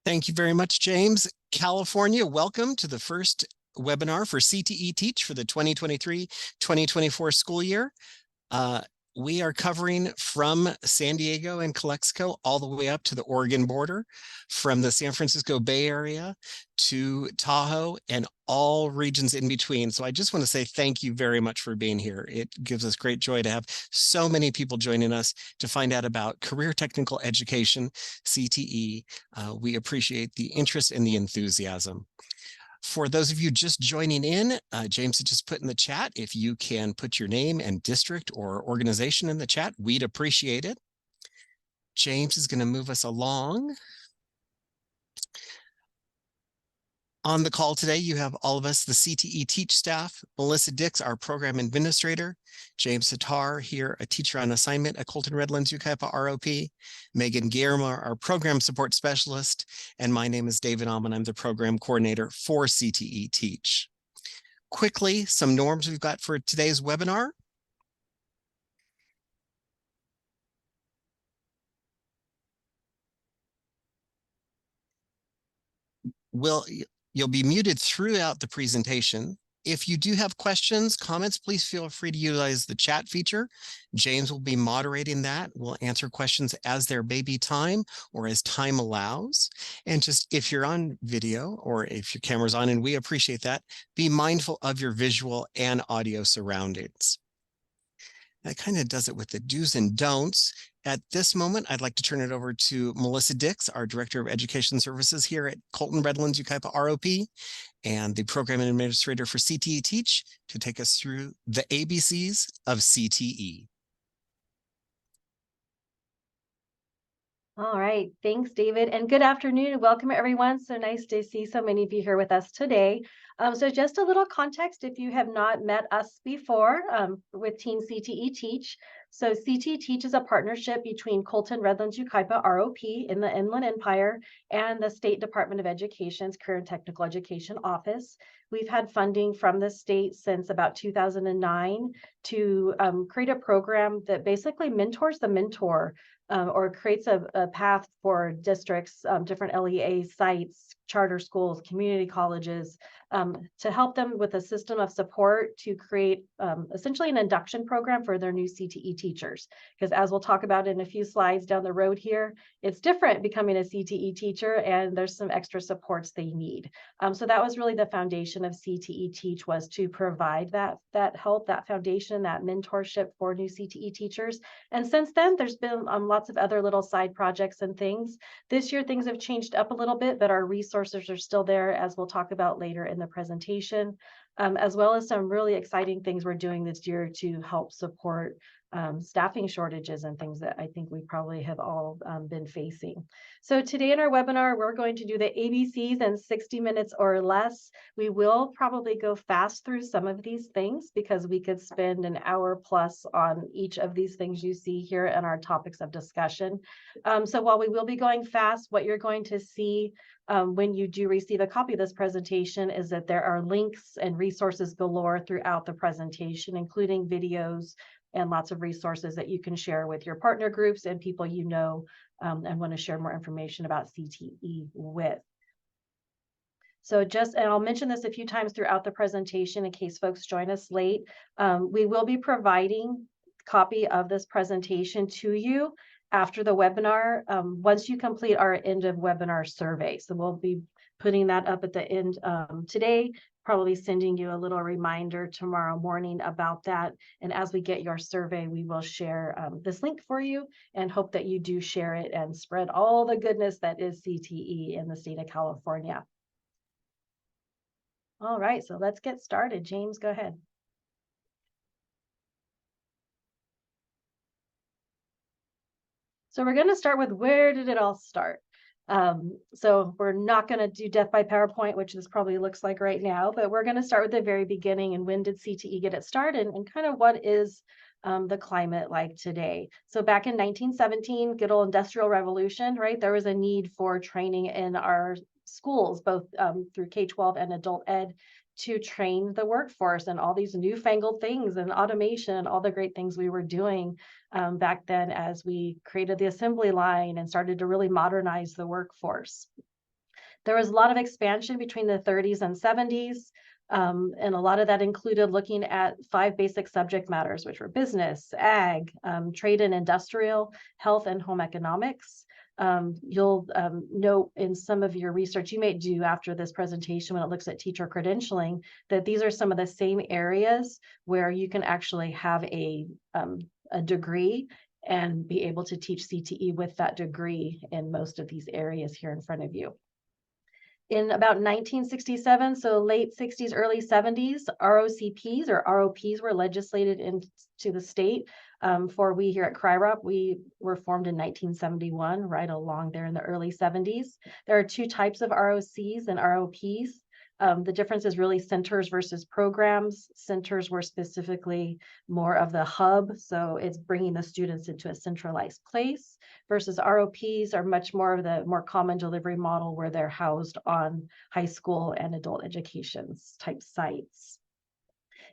Thank you very much, James. California, welcome to the first webinar for CTE Teach for the 2023-2024 school year. We are covering from San Diego and Calexico all the way up to the Oregon border, from the San Francisco Bay Area to Tahoe and all regions in between. So I just want to say thank you very much for being here. It gives us great joy to have so many people joining us to find out about career technical education, CTE. We appreciate the interest and the enthusiasm. For those of you just joining in, James had just put in the chat, if you can put your name and district or organization in the chat, we'd appreciate it. James is going to move us along. On the call today, you have all of us, the CTE Teach staff, Melissa Dix, our program administrator, James Hattar here, a teacher on assignment at Colton-Redlands-Yucaipa ROP, Megan Guillermo, our program support specialist, and my name is David Alman. I'm the program coordinator for CTE Teach. Quickly, some norms we've got for today's webinar. You'll be muted throughout the presentation. If you do have questions, comments, please feel free to utilize the chat feature. James will be moderating that. We'll answer questions as there may be time or as time allows. And just if you're on video or if your camera's on, and we appreciate that, be mindful of your visual and audio surroundings. That kind of does it with the do's and don'ts. At this moment, I'd like to turn it over to Melissa Dix, our Director of Education Services here at Colton-Redlands-Yucaipa ROP, and the Program Administrator for CTE Teach, to take us through the ABCs of CTE. All right, thanks, David, and good afternoon and welcome, everyone. So nice to see so many of you here with us today. So just a little context, if you have not met us before with Team CTE Teach. So CTE Teach is a partnership between Colton-Redlands-Yucaipa ROP in the Inland Empire and the State Department of Education's Career and Technical Education Office. We've had funding from the state since about 2009 to create a program that basically mentors the mentor, or creates a path for districts, different LEA sites, charter schools, community colleges, to help them with a system of support to create essentially an induction program for their new CTE teachers. Because as we'll talk about in a few slides down the road here, it's different becoming a CTE teacher, and there's some extra supports they need. So that was really the foundation of CTE Teach, was to provide that help, that foundation, that mentorship for new CTE teachers. And since then, there's been lots of other little side projects and things. This year, things have changed up a little bit, but our resources are still there, as we'll talk about later in the presentation, as well as some really exciting things we're doing this year to help support staffing shortages and things that I think we probably have all been facing. So today in our webinar, we're going to do the ABCs in 60 minutes or less. We will probably go fast through some of these things because we could spend an hour plus on each of these things you see here in our topics of discussion. So while we will be going fast, what you're going to see when you do receive a copy of this presentation is that there are links and resources galore throughout the presentation, including videos and lots of resources that you can share with your partner groups and people you know and want to share more information about CTE with. So and I'll mention this a few times throughout the presentation in case folks join us late. We will be providing a copy of this presentation to you after the webinar once you complete our end of webinar survey. So we'll be putting that up at the end today, probably sending you a little reminder tomorrow morning about that. And as we get your survey, we will share this link for you and hope that you do share it and spread all the goodness that is CTE in the state of California. All right, so let's get started. James, go ahead. So we're going to start with, where did it all start? So we're not going to do death by PowerPoint, which this probably looks like right now, but we're going to start with the very beginning and when did CTE get it started and kind of what is the climate like today. So back in 1917, good old Industrial Revolution, right? There was a need for training in our schools, both through K-12 and adult ed, to train the workforce and all these newfangled things and automation and all the great things we were doing back then as we created the assembly line and started to really modernize the workforce. There was a lot of expansion between the 30s and 70s. And a lot of that included looking at 5 basic subject matters, which were business, ag, trade and industrial, health, and home economics. You'll note in some of your research you may do after this presentation when it looks at teacher credentialing, that these are some of the same areas where you can actually have a degree and be able to teach CTE with that degree in most of these areas here in front of you. In about 1967, so late 60s, early 70s, ROCPs or ROPs were legislated into the state. For we here at CRY-ROP, we were formed in 1971, right along there in the early 70s. There are 2 types of ROCs and ROPs. The difference is really centers versus programs. Centers were specifically more of the hub, so it's bringing the students into a centralized place, versus ROPs are much more of the more common delivery model where they're housed on high school and adult education type sites.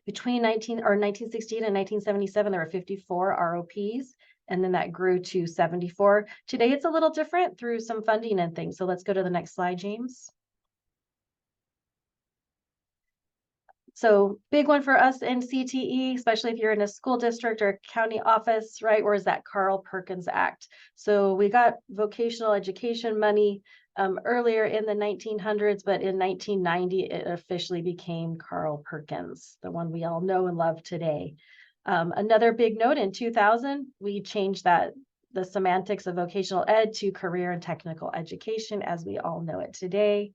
Between 1968 and 1977, there were 54 ROPs, and then that grew to 74. Today, it's a little different through some funding and things. So let's go to the next slide, James. So big one for us in CTE, especially if you're in a school district or a county office, right? Or is that Carl Perkins Act? So we got vocational education money earlier in the 1900s, but in 1990, it officially became Carl Perkins, the one we all know and love today. Another big note, in 2000, we changed the semantics of vocational ed to career and technical education as we all know it today.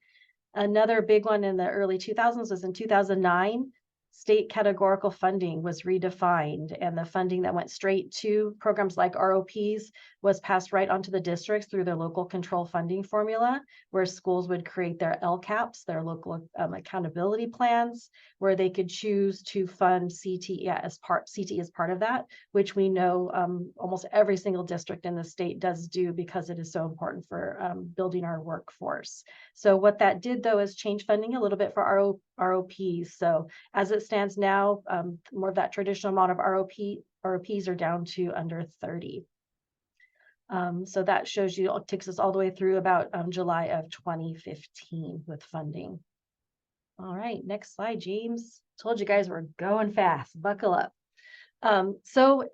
Another big one in the early 2000s was in 2009, state categorical funding was redefined, and the funding that went straight to programs like ROPs was passed right onto the districts through their local control funding formula, where schools would create their LCAPs, their local accountability plans, where they could choose to fund CTE as part of that, which we know almost every single district in the state does do because it is so important for building our workforce. So what that did, though, is change funding a little bit for ROPs. So as it stands now, more of that traditional amount of ROPs are down to under 30. So that shows you, it takes us all the way through about July of 2015 with funding. All right, next slide, James. Told you guys we're going fast, buckle up. So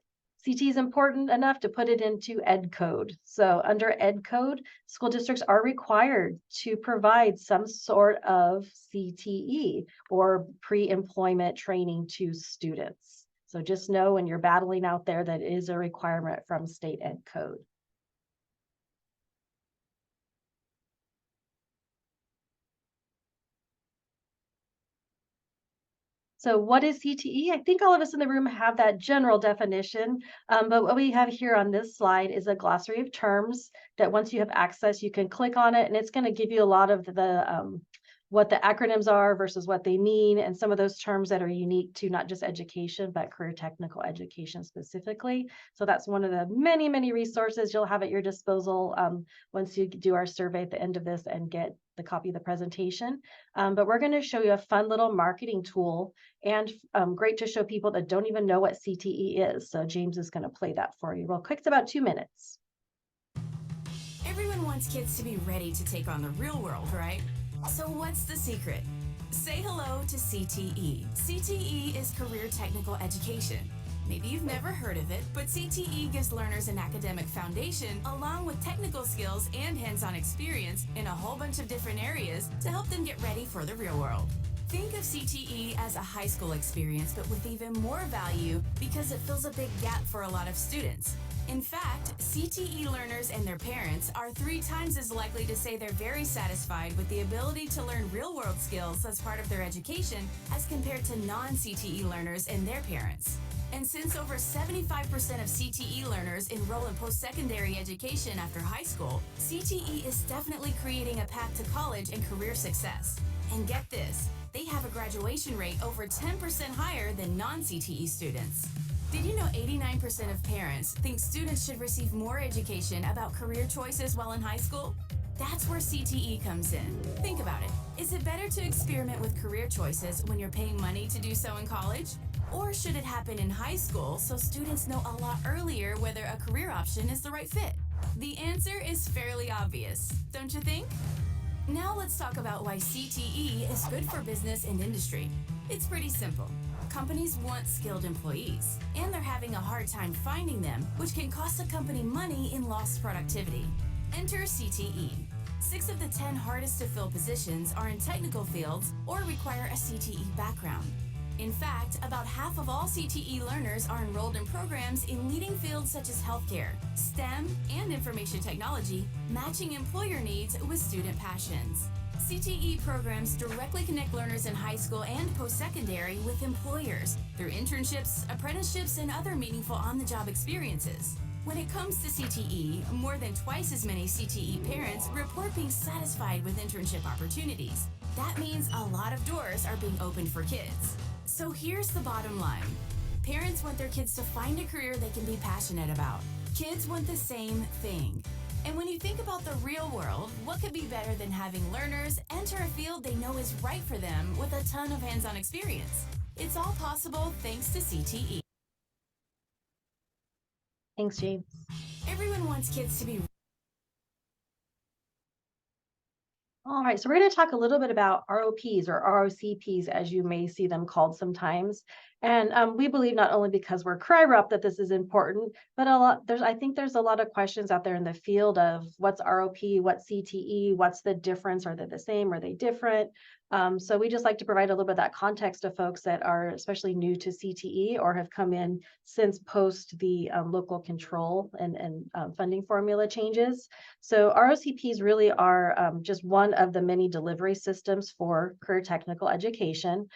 CT is important enough to put it into Ed Code. So under Ed Code, school districts are required to provide some sort of CTE or pre-employment training to students. So just know when you're battling out there that it is a requirement from state Ed Code. So what is CTE? I think all of us in the room have that general definition, but what we have here on this slide is a glossary of terms that once you have access, you can click on it and it's going to give you a lot of the what the acronyms are versus what they mean, and some of those terms that are unique to not just education, but career technical education specifically. So that's one of the many, many resources you'll have at your disposal once you do our survey at the end of this and get the copy of the presentation. But we're going to show you a fun little marketing tool, and great to show people that don't even know what CTE is. So James is going to play that for you real quick. It's about 2 minutes. Everyone wants kids to be ready to take on the real world, right? So what's the secret? Say hello to CTE. CTE is Career Technical Education. Maybe you've never heard of it, but CTE gives learners an academic foundation along with technical skills and hands-on experience in a whole bunch of different areas to help them get ready for the real world. Think of CTE as a high school experience, but with even more value because it fills a big gap for a lot of students. In fact, CTE learners and their parents are 3 times as likely to say they're very satisfied with the ability to learn real-world skills as part of their education as compared to non-CTE learners and their parents. And since over 75% of CTE learners enroll in post-secondary education after high school, CTE is definitely creating a path to college and career success. And get this, they have a graduation rate over 10% higher than non-CTE students. Did you know 89% of parents think students should receive more education about career choices while in high school? That's where CTE comes in. Think about it. Is it better to experiment with career choices when you're paying money to do so in college? Or should it happen in high school so students know a lot earlier whether a career option is the right fit? The answer is fairly obvious, don't you think? Now let's talk about why CTE is good for business and industry. It's pretty simple. Companies want skilled employees, and they're having a hard time finding them, which can cost a company money in lost productivity. Enter CTE. 6 of the 10 hardest to fill positions are in technical fields or require a CTE background. In fact, about half of all CTE learners are enrolled in programs in leading fields such as healthcare, STEM, and information technology, matching employer needs with student passions. CTE programs directly connect learners in high school and post-secondary with employers through internships, apprenticeships, and other meaningful on-the-job experiences. When it comes to CTE, more than twice as many CTE parents report being satisfied with internship opportunities. That means a lot of doors are being opened for kids. So here's the bottom line. Parents want their kids to find a career they can be passionate about. Kids want the same thing. And when you think about the real world, what could be better than having learners enter a field they know is right for them with a ton of hands-on experience? It's all possible thanks to CTE. Thanks, James. Everyone wants kids to be. All right, so we're going to talk a little bit about ROPs or ROCPs, as you may see them called sometimes. And we believe not only because we're CRY-ROP that this is important, but I think there's a lot of questions out there in the field of what's ROP, what's CTE, what's the difference? Are they the same? Are they different? So we just like to provide a little bit of that context to folks that are especially new to CTE or have come in since post the local control and funding formula changes. So ROCPs really are just one of the many delivery systems for career technical education.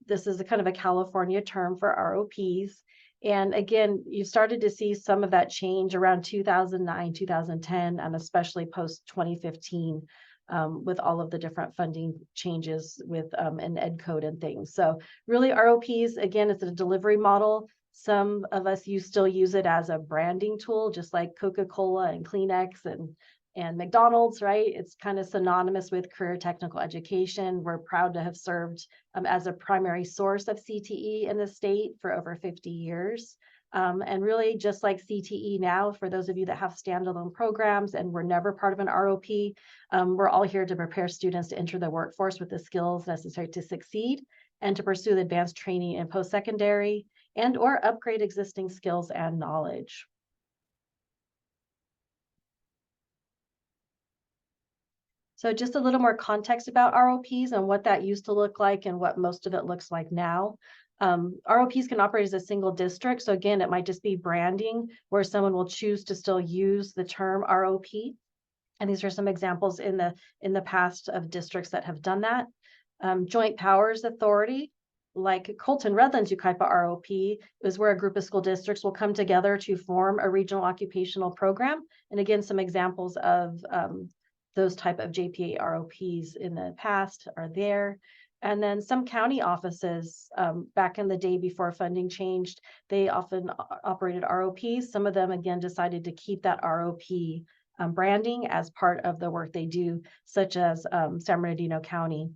This is a kind of a California term for ROPs. And again, you started to see some of that change around 2009, 2010, and especially post 2015 with all of the different funding changes with an ed code and things. So really ROPs, again, it's a delivery model. Some of us still use it as a branding tool, just like Coca-Cola and Kleenex and McDonald's, right? It's kind of synonymous with career technical education. We're proud to have served as a primary source of CTE in the state for over 50 years. And really, just like CTE now, for those of you that have standalone programs and were never part of an ROP, we're all here to prepare students to enter the workforce with the skills necessary to succeed and to pursue the advanced training in post-secondary and or upgrade existing skills and knowledge. So just a little more context about ROPs and what that used to look like and what most of it looks like now. ROPs can operate as a single district. So again, it might just be branding where someone will choose to still use the term ROP. And these are some examples in the past of districts that have done that. Joint Powers Authority, like Colton-Redlands-Yucaipa ROP, is where a group of school districts will come together to form a regional occupational program. And again, some examples of those type of JPA ROPs in the past are there. And then some county offices back in the day before funding changed, they often operated ROPs. Some of them, again, decided to keep that ROP branding as part of the work they do, such as San Bernardino County.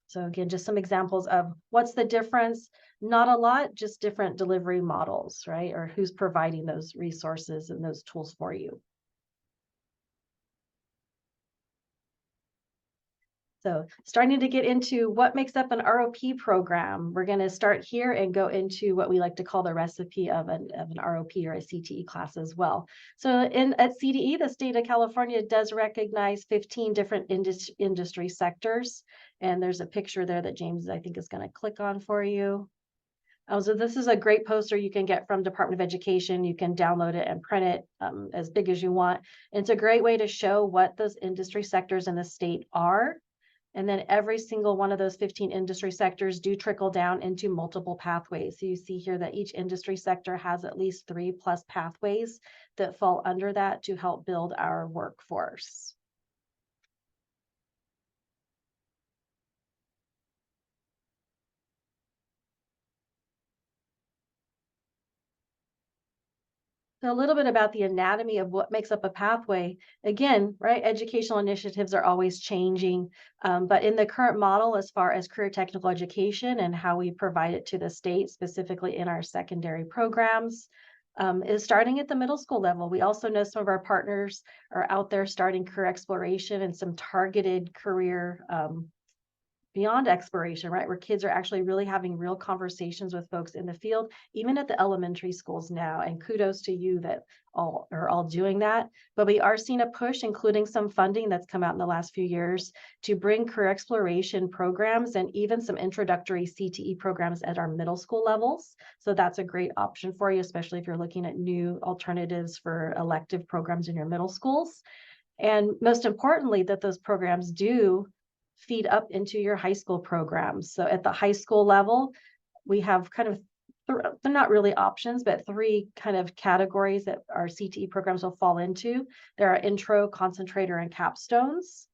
So again, just some examples of what's the difference. Not a lot, just different delivery models, right? Or who's providing those resources and those tools for you. So starting to get into what makes up an ROP program, we're going to start here and go into what we like to call the recipe of an ROP or a CTE class as well. So at CTE, the state of California does recognize 15 different industry sectors. And there's a picture there that James, I think, is going to click on for you. So this is a great poster you can get from Department of Education. You can download it and print it as big as you want. And it's a great way to show what those industry sectors in the state are. And then every single one of those 15 industry sectors do trickle down into multiple pathways. So you see here that each industry sector has at least 3+ pathways that fall under that to help build our workforce. So a little bit about the anatomy of what makes up a pathway. Again, right, educational initiatives are always changing, but in the current model, as far as career technical education and how we provide it to the state, specifically in our secondary programs, is starting at the middle school level. We also know some of our partners are out there starting career exploration and some targeted career beyond exploration, right? Where kids are actually really having real conversations with folks in the field, even at the elementary schools now. And kudos to you that are all doing that. But we are seeing a push, including some funding that's come out in the last few years, to bring career exploration programs and even some introductory CTE programs at our middle school levels. So that's a great option for you, especially if you're looking at new alternatives for elective programs in your middle schools. And most importantly, that those programs do feed up into your high school programs. So at the high school level, we have kind of, they're not really options, but 3 kind of categories that our CTE programs will fall into. There are intro, concentrator, and capstones.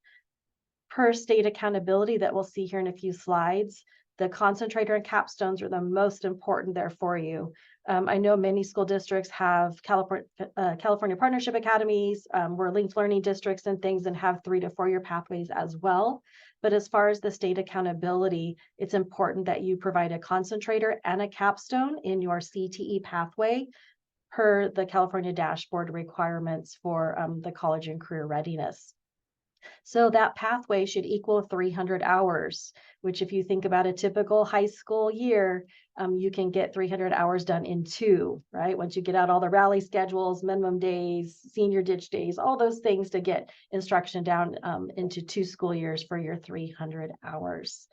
Per state accountability that we'll see here in a few slides, the concentrator and capstones are the most important there for you. I know many school districts have California Partnership Academies, we're linked learning districts and things, and have 3 to 4 year pathways as well. But as far as the state accountability, it's important that you provide a concentrator and a capstone in your CTE pathway per the California dashboard requirements for the college and career readiness. So that pathway should equal 300 hours, which if you think about a typical high school year, you can get 300 hours done in 2, right? Once you get out all the rally schedules, minimum days, senior ditch days, all those things to get instruction down into 2 school years for your 300 hours.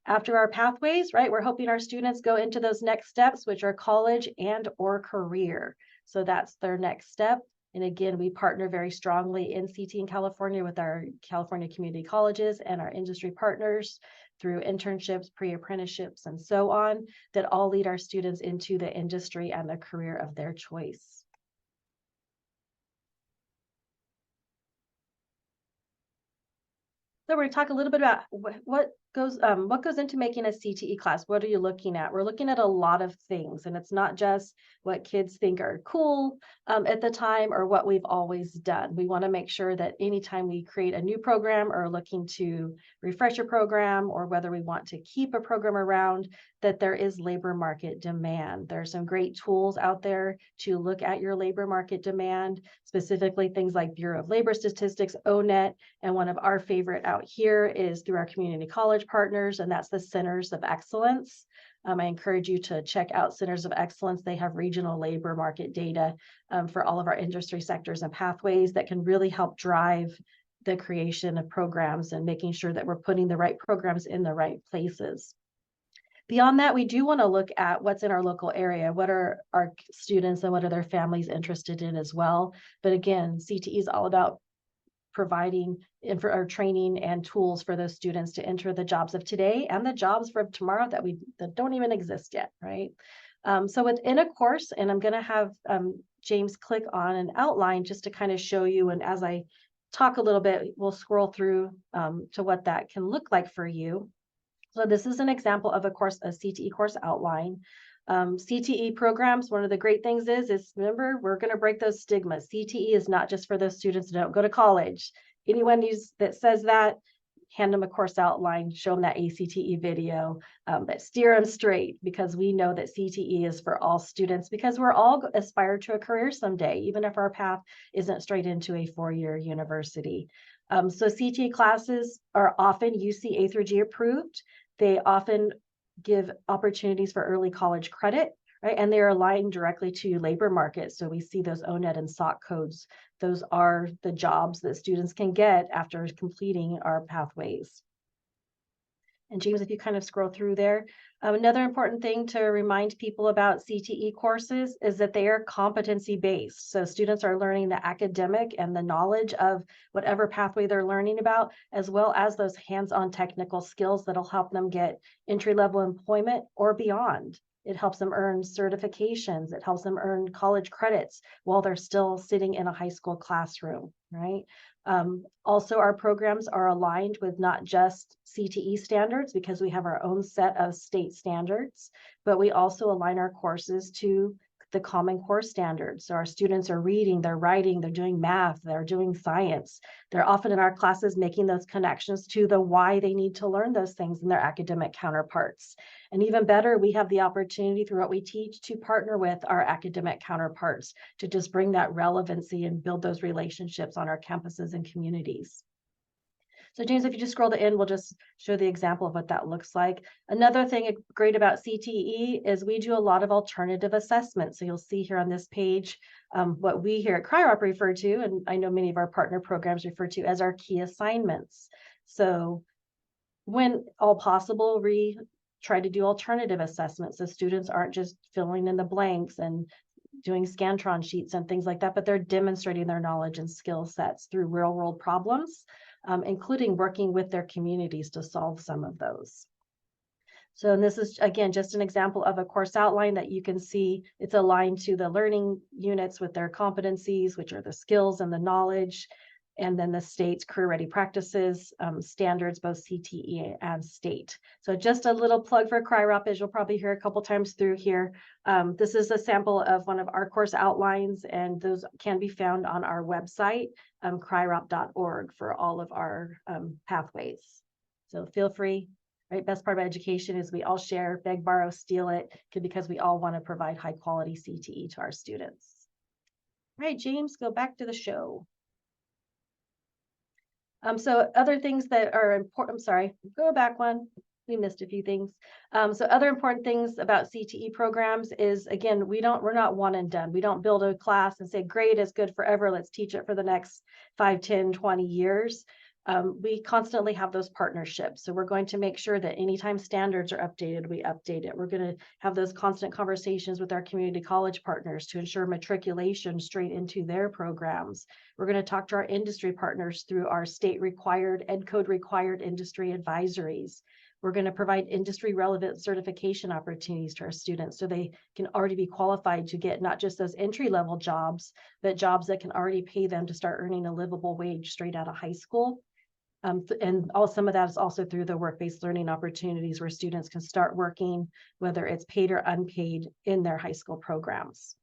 After our pathways, right, we're hoping our students go into those next steps, which are college and or career. So that's their next step. And again, we partner very strongly in CT in California with our California community colleges and our industry partners through internships, pre-apprenticeships, and so on, that all lead our students into the industry and the career of their choice. So we're going to talk a little bit about what goes into making a CTE class. What are you looking at? We're looking at a lot of things, and it's not just what kids think are cool at the time or what we've always done. We want to make sure that anytime we create a new program or looking to refresh a program, or whether we want to keep a program around, that there is labor market demand. There are some great tools out there to look at your labor market demand, specifically things like Bureau of Labor Statistics, ONET, and one of our favorite out here is through our community college partners, and that's the Centers of Excellence. I encourage you to check out Centers of Excellence. They have regional labor market data for all of our industry sectors and pathways that can really help drive the creation of programs and making sure that we're putting the right programs in the right places. Beyond that, we do want to look at what's in our local area. What are our students and what are their families interested in as well? But again, CTE is all about providing our training and tools for those students to enter the jobs of today and the jobs for tomorrow that don't even exist yet, right? So within a course, and I'm going to have James click on an outline just to kind of show you, and as I talk a little bit, we'll scroll through to what that can look like for you. So this is an example of a CTE course outline. CTE programs, one of the great things is remember, we're going to break those stigmas. CTE is not just for those students that don't go to college. Anyone that says that, hand them a course outline, show them that ACTE video, but steer them straight, because we know that CTE is for all students, because we're all aspire to a career someday, even if our path isn't straight into a 4-year university. So CTE classes are often UC A through G approved. They often give opportunities for early college credit, right? And they're aligned directly to labor markets. So we see those ONET and SOC codes. Those are the jobs that students can get after completing our pathways. And James, if you kind of scroll through there, another important thing to remind people about CTE courses is that they are competency-based. So students are learning the academic and the knowledge of whatever pathway they're learning about, as well as those hands-on technical skills that'll help them get entry-level employment or beyond. It helps them earn certifications. It helps them earn college credits while they're still sitting in a high school classroom, right? Also, our programs are aligned with not just CTE standards, because we have our own set of state standards, but we also align our courses to the Common Core standards. So our students are reading, they're writing, they're doing math, they're doing science. They're often in our classes making those connections to the why they need to learn those things in their academic counterparts. And even better, we have the opportunity through what we teach to partner with our academic counterparts to just bring that relevancy and build those relationships on our campuses and communities. So James, if you just scroll to end, we'll just show the example of what that looks like. Another thing great about CTE is we do a lot of alternative assessments. So you'll see here on this page, what we here at CRY-ROP refer to, and I know many of our partner programs refer to as our key assignments. So when all possible, we try to do alternative assessments. So students aren't just filling in the blanks and doing Scantron sheets and things like that, but they're demonstrating their knowledge and skill sets through real world problems, including working with their communities to solve some of those. So, and this is, again, just an example of a course outline that you can see. It's aligned to the learning units with their competencies, which are the skills and the knowledge, and then the state's career-ready practices, standards, both CTE and state. So just a little plug for CRY-ROP, as you'll probably hear a couple times through here. This is a sample of one of our course outlines, and those can be found on our website, cryrop.org, for all of our pathways. So feel free. Right, best part of education is we all share, beg, borrow, steal it, because we all want to provide high quality CTE to our students. All right, James, go back to the show. So other things that are important, I'm sorry, go back one. We missed a few things. So other important things about CTE programs is, again, we're not one and done. We don't build a class and say, great, it's good forever. Let's teach it for the next 5, 10, 20 years. We constantly have those partnerships. So we're going to make sure that anytime standards are updated, we update it. We're going to have those constant conversations with our community college partners to ensure matriculation straight into their programs. We're going to talk to our industry partners through our state required, ed code required industry advisories. We're going to provide industry relevant certification opportunities to our students so they can already be qualified to get not just those entry level jobs, but jobs that can already pay them to start earning a livable wage straight out of high school. And some of that is also through the work-based learning opportunities where students can start working, whether it's paid or unpaid, in their high school programs.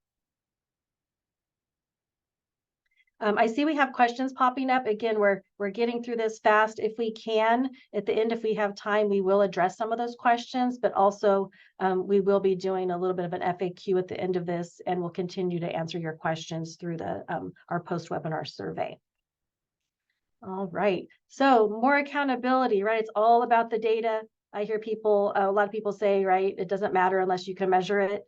I see we have questions popping up. Again, we're getting through this fast. If we can, at the end, if we have time, we will address some of those questions, but also we will be doing a little bit of an FAQ at the end of this, and we'll continue to answer your questions through the our post-webinar survey. All right, so more accountability, right? It's all about the data. I hear people, a lot of people say, right, it doesn't matter unless you can measure it.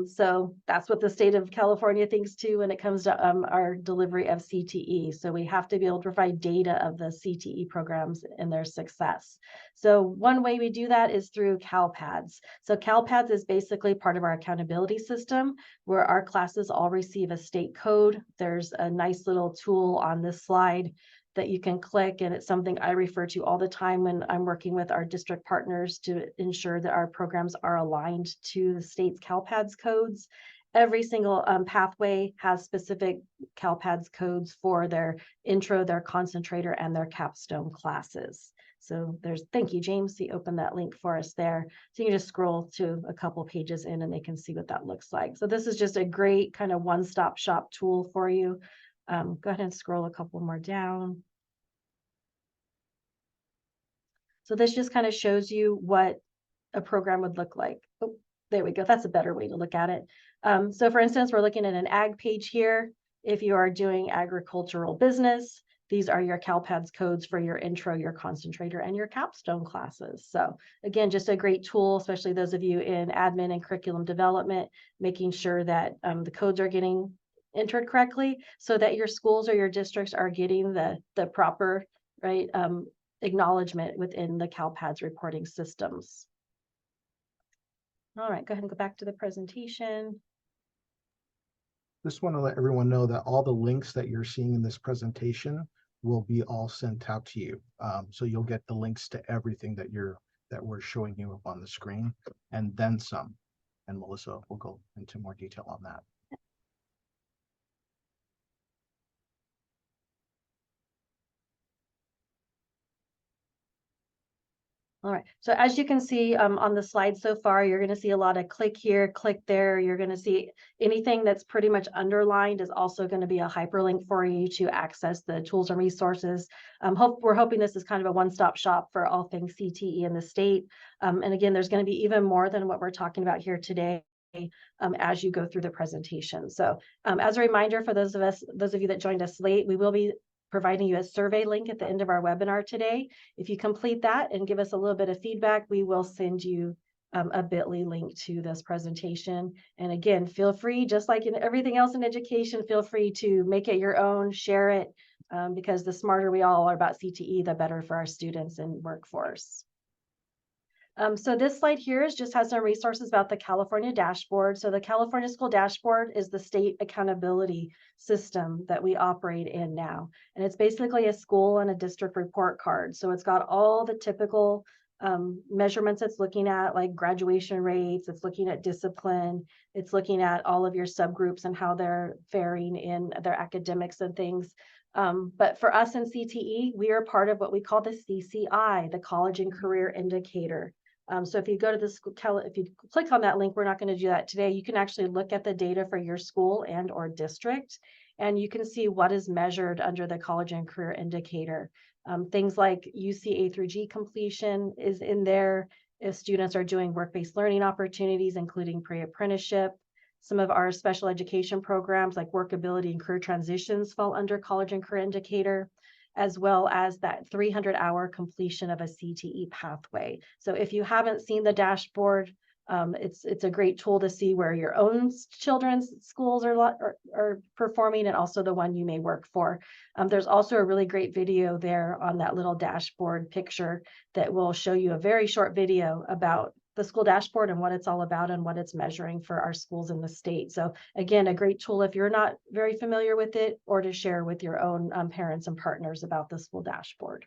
So that's what the state of California thinks too when it comes to our delivery of CTE. So we have to be able to provide data of the CTE programs and their success. So one way we do that is through CalPads. So CalPads is basically part of our accountability system where our classes all receive a state code. There's a nice little tool on this slide that you can click, and it's something I refer to all the time when I'm working with our district partners to ensure that our programs are aligned to the state's CalPads codes. Every single pathway has specific CalPads codes for their intro, their concentrator, and their capstone classes. So thank you, James, you opened that link for us there. So you can just scroll to a couple pages in and they can see what that looks like. So this is just a great kind of one-stop shop tool for you. Go ahead and scroll a couple more down. So this just kind of shows you what a program would look like. Oh, there we go. That's a better way to look at it. So for instance, we're looking at an ag page here. If you are doing agricultural business, these are your CalPads codes for your intro, your concentrator, and your capstone classes. So again, just a great tool, especially those of you in admin and curriculum development, making sure that the codes are getting entered correctly so that your schools or your districts are getting the proper, right, acknowledgement within the CalPads reporting systems. All right, go ahead and go back to the presentation. Just want to let everyone know that all the links that you're seeing in this presentation will be all sent out to you. So you'll get the links to everything that we're showing you up on the screen, and then some. And Melissa will go into more detail on that. All right, so as you can see on the slide so far, you're going to see a lot of click here, click there. You're going to see anything that's pretty much underlined is also going to be a hyperlink for you to access the tools and resources. We're hoping this is kind of a one-stop shop for all things CTE in the state. And again, there's going to be even more than what we're talking about here today as you go through the presentation. So as a reminder for those of you that joined us late, we will be providing you a survey link at the end of our webinar today. If you complete that and give us a little bit of feedback, we will send you a bit.ly link to this presentation. And again, feel free, just like in everything else in education, feel free to make it your own, share it, because the smarter we all are about CTE, the better for our students and workforce. So this slide here just has some resources about the California dashboard. So the California School Dashboard is the state accountability system that we operate in now. And it's basically a school and a district report card. So it's got all the typical measurements it's looking at, like graduation rates, it's looking at discipline, it's looking at all of your subgroups and how they're faring in their academics and things. But for us in CTE, we are part of what we call the CCI, the College and Career Indicator. So if you go to the school, if you click on that link, we're not going to do that today. You can actually look at the data for your school and or district, and you can see what is measured under the College and Career Indicator. Things like UC A through G completion is in there. If students are doing work-based learning opportunities, including pre-apprenticeship. Some of our special education programs like workability and career transitions fall under College and Career Indicator, as well as that 300-hour completion of a CTE pathway. So if you haven't seen the dashboard, it's a great tool to see where your own children's schools are performing and also the one you may work for. There's also a really great video there on that little dashboard picture that will show you a very short video about the school dashboard and what it's all about and what it's measuring for our schools in the state. So again, a great tool if you're not very familiar with it, or to share with your own parents and partners about the school dashboard.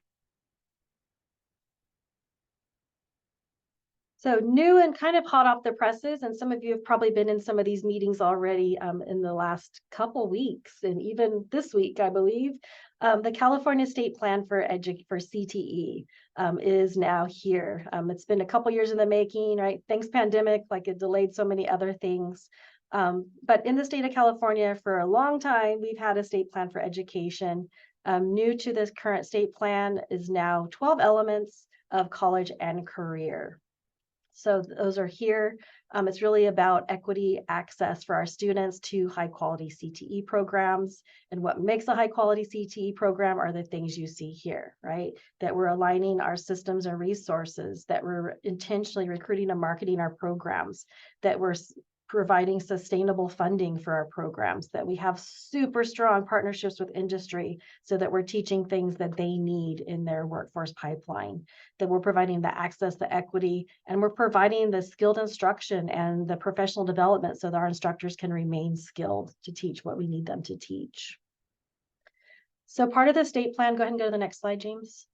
So new and kind of hot off the presses, and some of you have probably been in some of these meetings already in the last couple weeks, and even this week, I believe. The California State Plan for CTE is now here. It's been a couple years in the making, right? Thanks pandemic, like it delayed so many other things. But in the state of California for a long time, we've had a state plan for education. New to this current state plan is now 12 elements of college and career. So those are here. It's really about equity access for our students to high quality CTE programs. And what makes a high quality CTE program are the things you see here, right? That we're aligning our systems and resources, that we're intentionally recruiting and marketing our programs, that we're providing sustainable funding for our programs, that we have super strong partnerships with industry so that we're teaching things that they need in their workforce pipeline, that we're providing the access, the equity, and we're providing the skilled instruction and the professional development so that our instructors can remain skilled to teach what we need them to teach. So part of the state plan, go ahead and go to the next slide, James.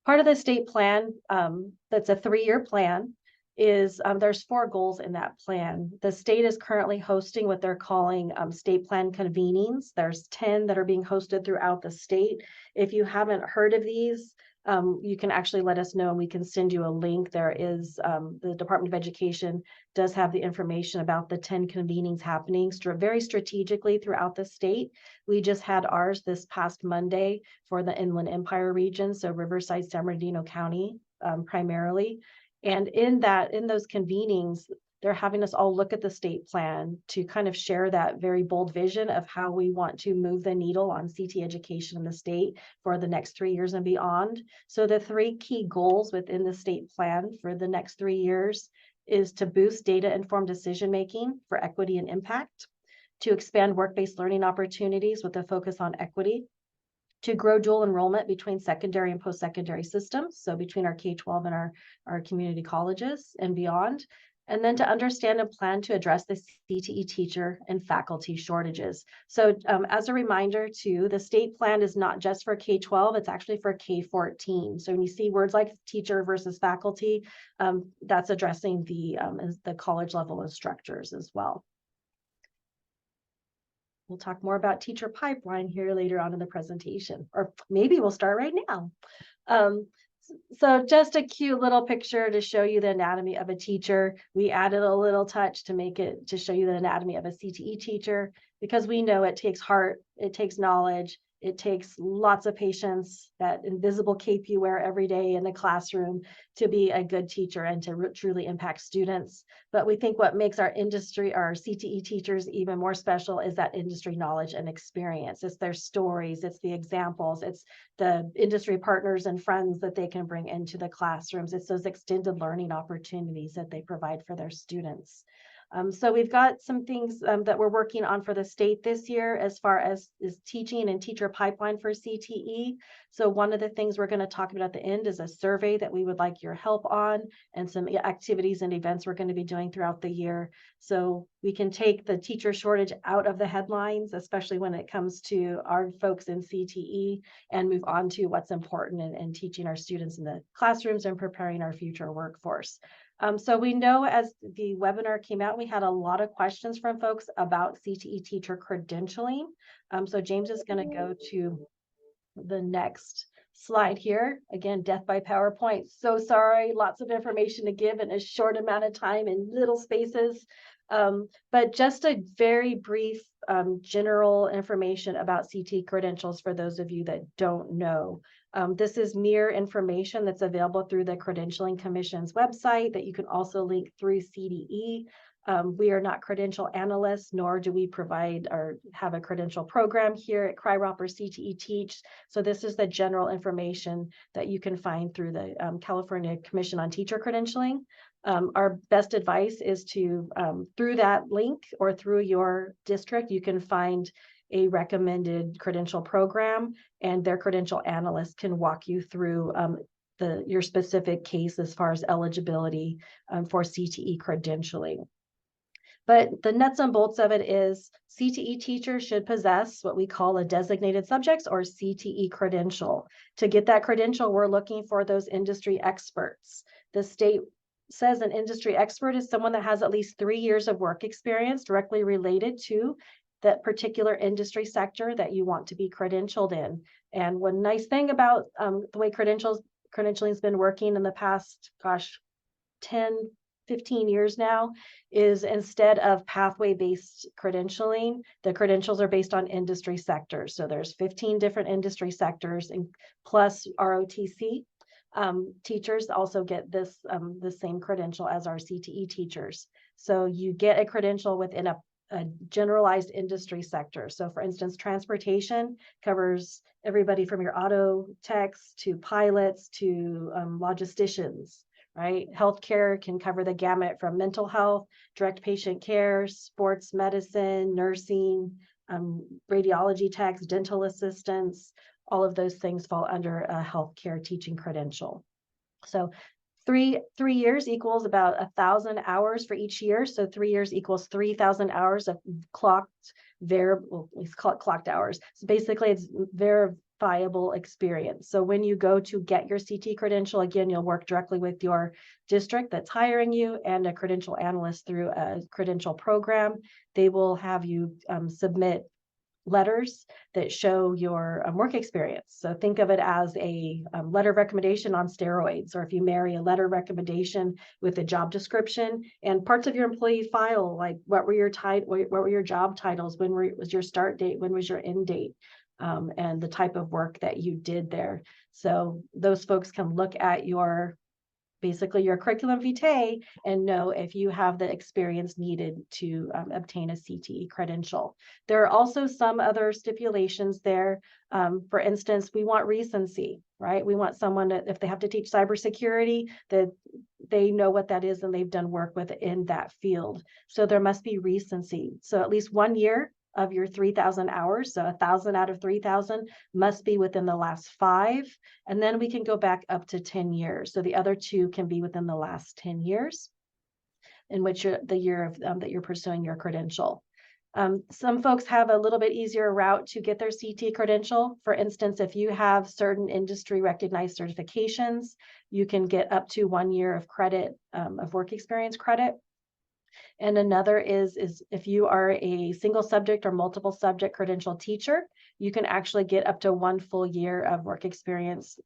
Part of the state plan, that's a 3-year plan, is there's 4 goals in that plan. The state is currently hosting what they're calling state plan convenings. There's 10 that are being hosted throughout the state. If you haven't heard of these, you can actually let us know and we can send you a link. There is the Department of Education does have the information about the 10 convenings happening very strategically throughout the state. We just had ours this past Monday for the Inland Empire region, so Riverside, San Bernardino County primarily. And in those convenings, they're having us all look at the state plan to kind of share that very bold vision of how we want to move the needle on CTE education in the state for the next 3 years and beyond. So the 3 key goals within the state plan for the next 3 years is to boost data-informed decision-making for equity and impact, to expand work-based learning opportunities with a focus on equity, to grow dual enrollment between secondary and post-secondary systems, so between our K-12 and our community colleges and beyond, and then to understand and plan to address the CTE teacher and faculty shortages. So as a reminder too, the state plan is not just for K-12, it's actually for K-14. So when you see words like teacher versus faculty, that's addressing the college level instructors as well. We'll talk more about teacher pipeline here later on in the presentation, or maybe we'll start right now. So just a cute little picture to show you the anatomy of a teacher. We added a little touch to make it, to show you the anatomy of a CTE teacher, because we know it takes heart, it takes knowledge, it takes lots of patience, that invisible cape you wear every day in the classroom to be a good teacher and to truly impact students. But we think what makes our industry, our CTE teachers even more special is that industry knowledge and experience. It's their stories, it's the examples, it's the industry partners and friends that they can bring into the classrooms. It's those extended learning opportunities that they provide for their students. So we've got some things that we're working on for the state this year as far as is teaching and teacher pipeline for CTE. So one of the things we're going to talk about at the end is a survey that we would like your help on, and some activities and events we're going to be doing throughout the year. So we can take the teacher shortage out of the headlines, especially when it comes to our folks in CTE, and move on to what's important in teaching our students in the classrooms and preparing our future workforce. So we know as the webinar came out, we had a lot of questions from folks about CTE teacher credentialing. So James is going to go to the next slide here. Again, death by PowerPoint. So sorry, lots of information to give in a short amount of time in little spaces. But just a very brief general information about CTE credentials for those of you that don't know. This is mere information that's available through the Credentialing Commission's website that you can also link through CDE. We are not credential analysts, nor do we provide or have a credential program here at CRY-ROP or CTE Teach. So this is the general information that you can find through the California Commission on Teacher Credentialing. Our best advice is to, through that link or through your district, you can find a recommended credential program, and their credential analyst can walk you through your specific case as far as eligibility for CTE credentialing. But the nuts and bolts of it is CTE teachers should possess what we call a designated subjects or CTE credential. To get that credential, we're looking for those industry experts. The state says an industry expert is someone that has at least 3 years of work experience directly related to that particular industry sector that you want to be credentialed in. And one nice thing about the way credentialing has been working in the past, 10, 15 years now, is instead of pathway-based credentialing, the credentials are based on industry sectors. So there's 15 different industry sectors, and plus ROTC. Teachers also get this the same credential as our CTE teachers. So you get a credential within a generalized industry sector. So for instance, transportation covers everybody from your auto techs to pilots to logisticians, right? Healthcare can cover the gamut from mental health, direct patient care, sports medicine, nursing, radiology techs, dental assistants. All of those things fall under a healthcare teaching credential. So three years equals about 1,000 hours for each year. So 3 years equals 3,000 hours of clocked variable, we call it clocked hours. So basically it's verifiable experience. So when you go to get your CT credential, again, you'll work directly with your district that's hiring you and a credential analyst through a credential program. They will have you submit letters that show your work experience. So think of it as a letter of recommendation on steroids, or if you marry a letter of recommendation with a job description and parts of your employee file, like what were your job titles, when was your start date, when was your end date, and the type of work that you did there. So those folks can look at basically your curriculum vitae and know if you have the experience needed to obtain a CTE credential. There are also some other stipulations there. For instance, we want recency, right? We want someone that if they have to teach cybersecurity, that they know what that is and they've done work within that field. So there must be recency. So at least 1 year of your 3,000 hours, so 1,000 out of 3,000 must be within the last 5, and then we can go back up to 10 years. So the other 2 can be within the last 10 years, in which the year of that you're pursuing your credential. Some folks have a little bit easier route to get their CT credential. For instance, if you have certain industry recognized certifications, you can get up to 1 year of credit, of work experience credit. And another is if you are a single subject or multiple subject credential teacher, you can actually get up to 1 full year of work experience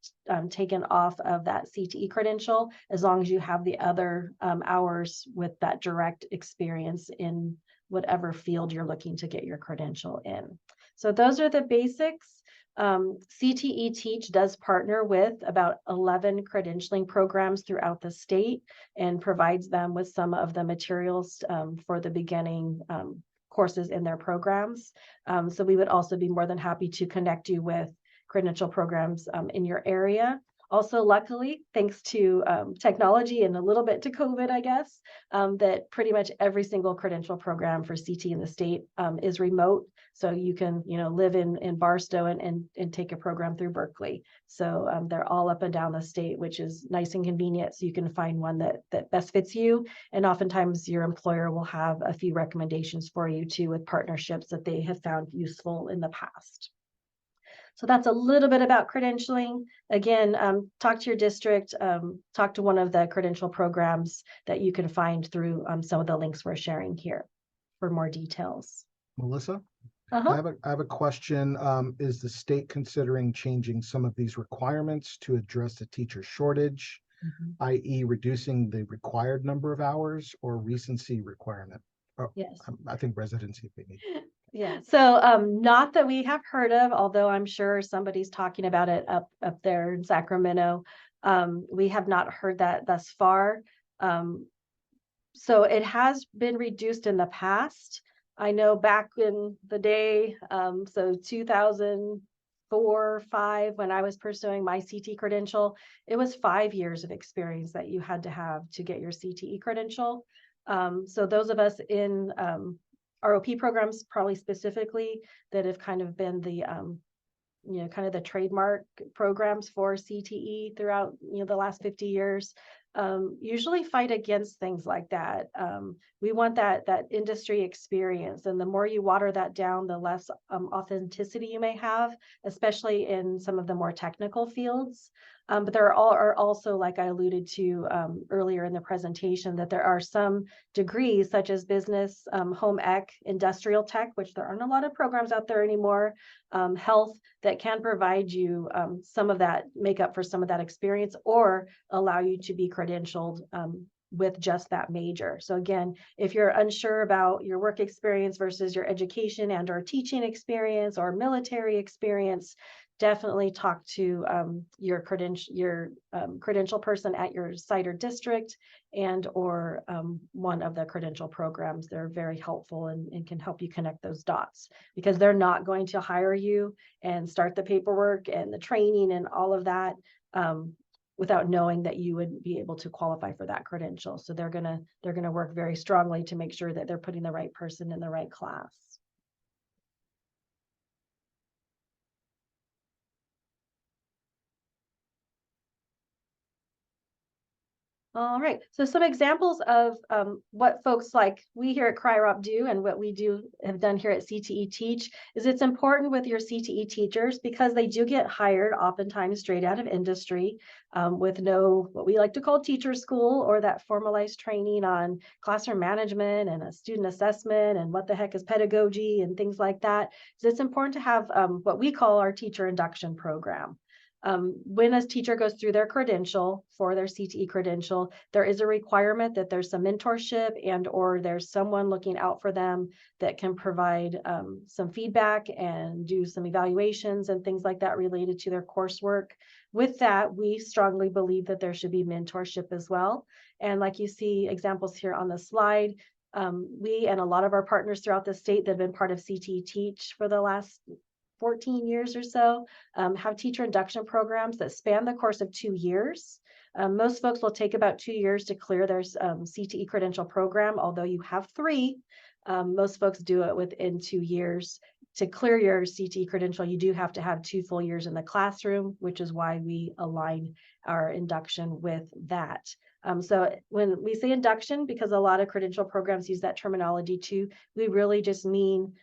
taken off of that CTE credential, as long as you have the other hours with that direct experience in whatever field you're looking to get your credential in. So those are the basics. CTE Teach does partner with about 11 credentialing programs throughout the state and provides them with some of the materials for the beginning courses in their programs. So we would also be more than happy to connect you with credential programs in your area. Also, luckily, thanks to technology and a little bit to COVID, I guess, that pretty much every single credential program for CT in the state is remote. So you can, live in Barstow and take a program through Berkeley. So they're all up and down the state, which is nice and convenient. So you can find one that best fits you. And oftentimes your employer will have a few recommendations for you too, with partnerships that they have found useful in the past. So that's a little bit about credentialing. Again, talk to your district, talk to one of the credential programs that you can find through some of the links we're sharing here for more details. Melissa, Uh-huh. I have a question. Is the state considering changing some of these requirements to address the teacher shortage, i.e. reducing the required number of hours or recency requirement? Oh, Yes. I think residency they need. Yeah. So not that we have heard of, although I'm sure somebody's talking about it up there in Sacramento. We have not heard that thus far. So it has been reduced in the past. I know back in the day, so 2004, 5, when I was pursuing my CT credential, it was 5 years of experience that you had to have to get your CTE credential. So those of us in ROP programs, probably specifically, that have kind of been the kind of the trademark programs for CTE throughout the last 50 years, usually fight against things like that. We want that industry experience, and the more you water that down, the less authenticity you may have, especially in some of the more technical fields. But there are also, like I alluded to earlier in the presentation, that there are some degrees such as business, home ec, industrial tech, which there aren't a lot of programs out there anymore, health, that can provide you some of that, make up for some of that experience, or allow you to be credentialed with just that major. So again, if you're unsure about your work experience versus your education and or teaching experience or military experience, definitely talk to your credential person at your site or district and or one of the credential programs. They're very helpful and can help you connect those dots, because they're not going to hire you and start the paperwork and the training and all of that without knowing that you would be able to qualify for that credential. So they're gonna work very strongly to make sure that they're putting the right person in the right class. All right, so some examples of what folks like we here at CRY-ROP do, and what we have done here at CTE Teach, is it's important with your CTE teachers, because they do get hired oftentimes straight out of industry with no, what we like to call teacher school, or that formalized training on classroom management and a student assessment and what the heck is pedagogy and things like that. So it's important to have what we call our teacher induction program. When a teacher goes through their credential for their CTE credential, there is a requirement that there's some mentorship and or there's someone looking out for them that can provide some feedback and do some evaluations and things like that related to their coursework. With that, we strongly believe that there should be mentorship as well. And like you see examples here on the slide, we and a lot of our partners throughout the state that have been part of CTE Teach for the last 14 years or so, have teacher induction programs that span the course of 2 years. Most folks will take about 2 years to clear their CTE credential program, although you have 3. Most folks do it within 2 years. To clear your CTE credential, you do have to have 2 full years in the classroom, which is why we align our induction with that. So when we say induction, because a lot of credential programs use that terminology too, we really just mean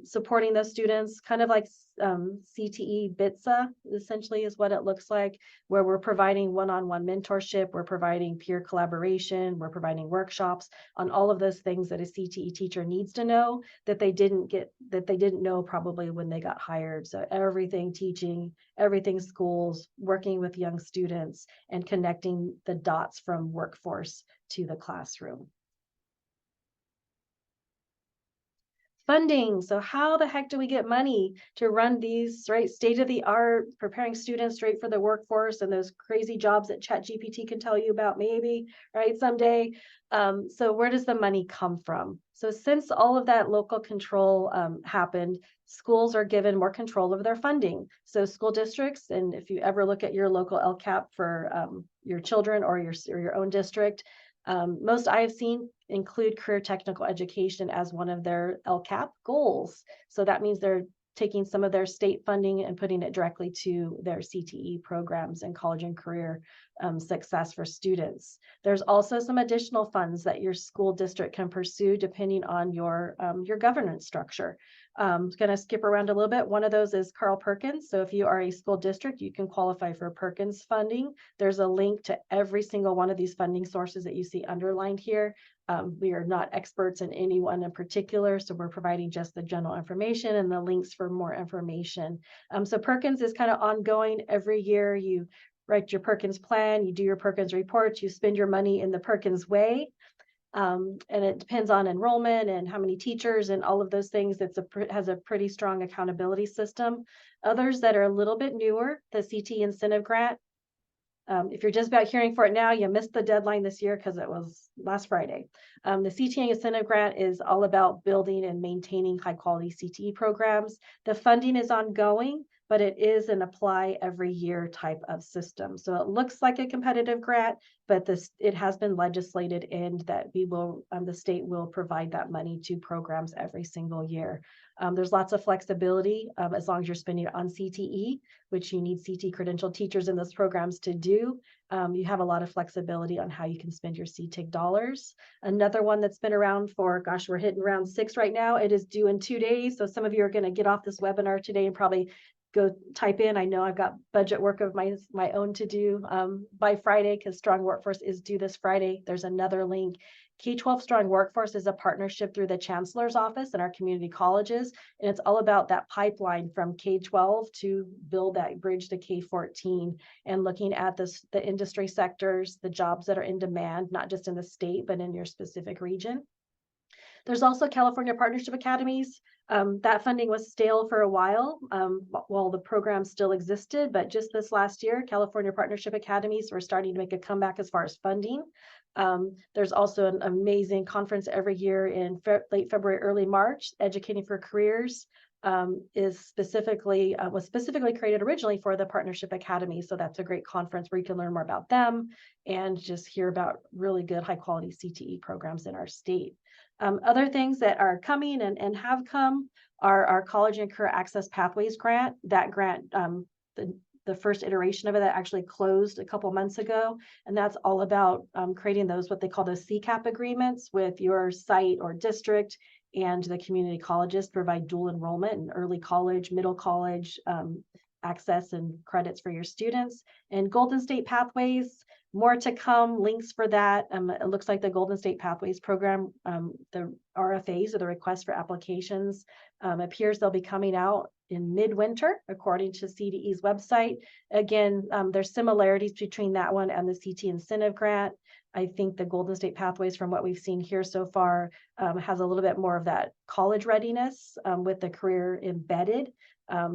supporting those students, kind of like CTE BITSA, essentially is what it looks like, where we're providing one-on-one mentorship, we're providing peer collaboration, we're providing workshops on all of those things that a CTE teacher needs to know that they didn't know probably when they got hired. So everything teaching, everything schools, working with young students, and connecting the dots from workforce to the classroom. Funding. So how the heck do we get money to run these, right? State of the art, preparing students straight for the workforce and those crazy jobs that ChatGPT can tell you about maybe, right, someday. So where does the money come from? So since all of that local control happened, schools are given more control over their funding. So school districts, and if you ever look at your local LCAP for your children or your own district, most I have seen include career technical education as one of their LCAP goals. So that means they're taking some of their state funding and putting it directly to their CTE programs and college and career success for students. There's also some additional funds that your school district can pursue depending on your governance structure. I'm going to skip around a little bit. One of those is Carl Perkins. So if you are a school district, you can qualify for Perkins funding. There's a link to every single one of these funding sources that you see underlined here. We are not experts in any one in particular, so we're providing just the general information and the links for more information. So Perkins is kind of ongoing. Every year you write your Perkins plan, you do your Perkins reports, you spend your money in the Perkins way. And it depends on enrollment and how many teachers and all of those things. Has a pretty strong accountability system. Others that are a little bit newer, the CTE incentive grant. If you're just about hearing for it now, you missed the deadline this year because it was last Friday. The CTE incentive grant is all about building and maintaining high quality CTE programs. The funding is ongoing, but it is an apply every year type of system. So it looks like a competitive grant, but it has been legislated in that the state will provide that money to programs every single year. There's lots of flexibility as long as you're spending it on CTE, which you need CTE credentialed teachers in those programs to do. You have a lot of flexibility on how you can spend your CTIC dollars. Another one that's been around for, gosh, we're hitting round 6 right now. It is due in 2 days. So some of you are going to get off this webinar today and probably go type in. I know I've got budget work of my own to do by Friday because Strong Workforce is due this Friday. There's another link. K-12 Strong Workforce is a partnership through the Chancellor's Office and our community colleges. And it's all about that pipeline from K-12 to build that bridge to K-14 and looking at the industry sectors, the jobs that are in demand, not just in the state, but in your specific region. There's also California Partnership Academies. That funding was stale for a while the program still existed, but just this last year, California Partnership Academies were starting to make a comeback as far as funding. There's also an amazing conference every year in late February, early March, Educating for Careers. Was specifically created originally for the Partnership Academy. So that's a great conference where you can learn more about them and just hear about really good high quality CTE programs in our state. Other things that are coming and have come are our College and Career Access Pathways grant. That grant, the first iteration of it that actually closed a couple months ago. And that's all about creating what they call those CCAP agreements with your site or district and the community colleges to provide dual enrollment in early college, middle college access and credits for your students. And Golden State Pathways, more to come, links for that. It looks like the Golden State Pathways program, the RFAs or the request for applications, appears they'll be coming out in midwinter, according to CDE's website. Again, there's similarities between that one and the CT incentive grant. I think the Golden State Pathways, from what we've seen here so far, has a little bit more of that college readiness with the career embedded.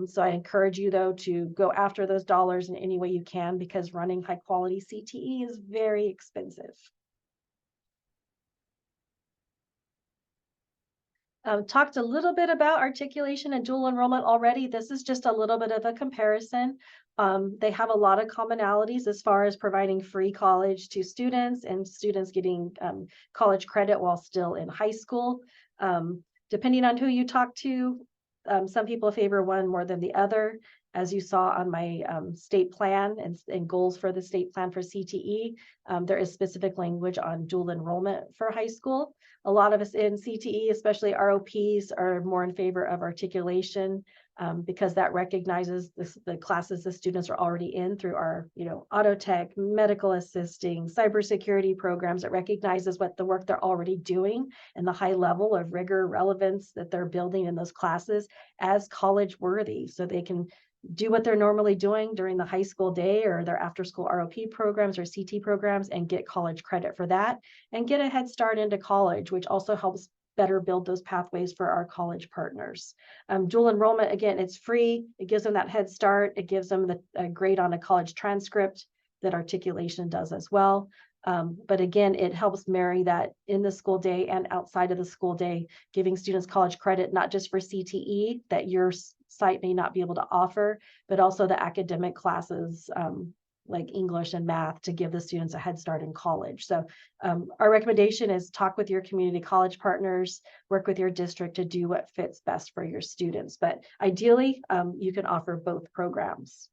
So I encourage you, though, to go after those dollars in any way you can, because running high quality CTE is very expensive. Talked a little bit about articulation and dual enrollment already. This is just a little bit of a comparison. They have a lot of commonalities as far as providing free college to students and students getting college credit while still in high school. Depending on who you talk to, some people favor one more than the other. As you saw on my state plan and goals for the state plan for CTE, there is specific language on dual enrollment for high school. A lot of us in CTE, especially ROPs, are more in favor of articulation because that recognizes the classes the students are already in through our, auto tech, medical assisting, cybersecurity programs. It recognizes what the work they're already doing and the high level of rigor, relevance that they're building in those classes as college worthy, so they can do what they're normally doing during the high school day or their after school ROP programs or CT programs and get college credit for that and get a head start into college, which also helps better build those pathways for our college partners. Dual enrollment, again, it's free. It gives them that head start. It gives them a grade on a college transcript that articulation does as well. But again, it helps marry that in the school day and outside of the school day, giving students college credit, not just for CTE that your site may not be able to offer, but also the academic classes like English and math to give the students a head start in college. So our recommendation is talk with your community college partners, work with your district to do what fits best for your students. But ideally, you can offer both programs.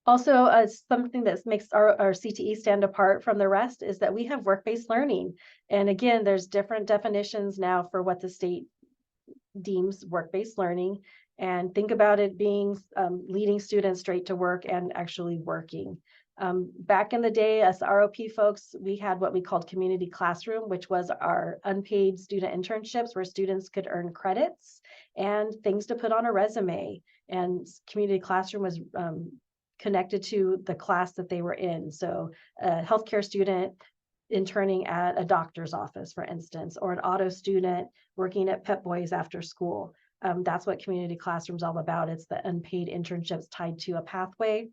Also, something that makes our CTE stand apart from the rest is that we have work-based learning. And again, there's different definitions now for what the state deems work-based learning. And think about it being leading students straight to work and actually working. Back in the day, as ROP folks, we had what we called community classroom, which was our unpaid student internships where students could earn credits and things to put on a resume. And community classroom was connected to the class that they were in. So a healthcare student interning at a doctor's office, for instance, or an auto student working at Pep Boys after school. That's what community classroom's all about. It's the unpaid internships tied to a pathway.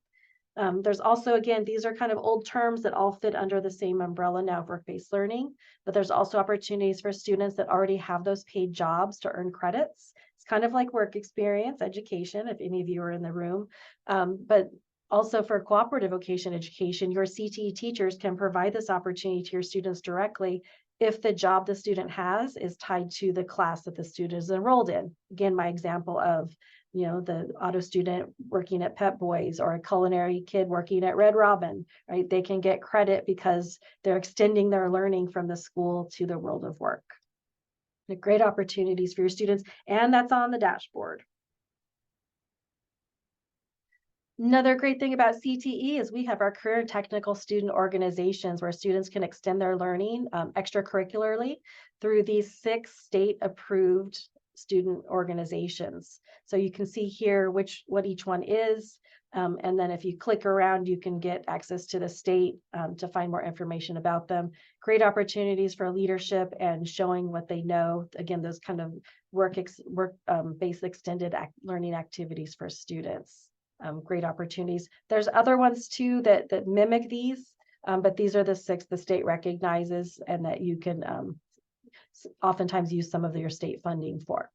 There's also, again, these are kind of old terms that all fit under the same umbrella now of work-based learning, but there's also opportunities for students that already have those paid jobs to earn credits. It's kind of like work experience education, if any of you are in the room, but also for cooperative vocation education, your CTE teachers can provide this opportunity to your students directly if the job the student has is tied to the class that the student is enrolled in. Again, my example of, the auto student working at Pep Boys or a culinary kid working at Red Robin, right? They can get credit because they're extending their learning from the school to the world of work. Great opportunities for your students, and that's on the dashboard. Another great thing about CTE is we have our career and technical student organizations where students can extend their learning extracurricularly through these 6 state-approved student organizations. So you can see here what each one is. And then if you click around, you can get access to the state to find more information about them. Great opportunities for leadership and showing what they know. Again, those kind of work-based extended learning activities for students. Great opportunities. There's other ones too that mimic these, but these are the 6 the state recognizes and that you can oftentimes use some of your state funding for.